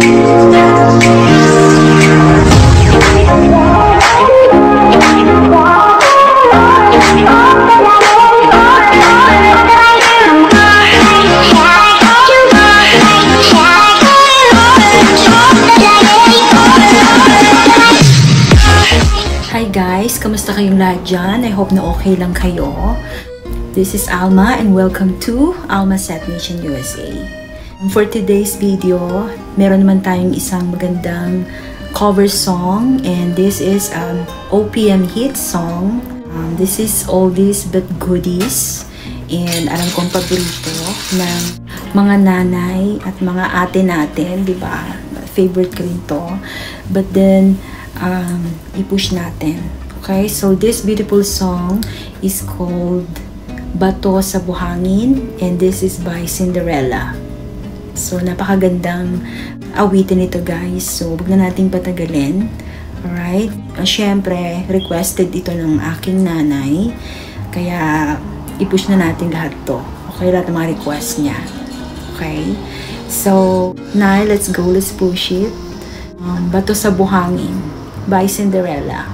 Hi guys, kamusta kayong lahat dyan? I hope na okay lang kayo. This is Alma and welcome to Alma Set Nation USA. For today's video, meron naman tayong isang magandang cover song and this is an OPM hit song. This is Oldies But Goodies and alam kong paborito ng mga nanay at mga ate natin, di ba? Favorite ko rin to. But then, i-push natin. Okay, so this beautiful song is called Bato sa Buhangin and this is by Cinderella. So napakagandang awitin ito guys, so huwag na nating patagalin. Alright, syempre requested ito ng aking nanay, kaya i-push na natin lahat to. Okay, lahat ng mga request niya. Okay, so now let's go, let's push it. Bato sa Buhangin by Cinderella.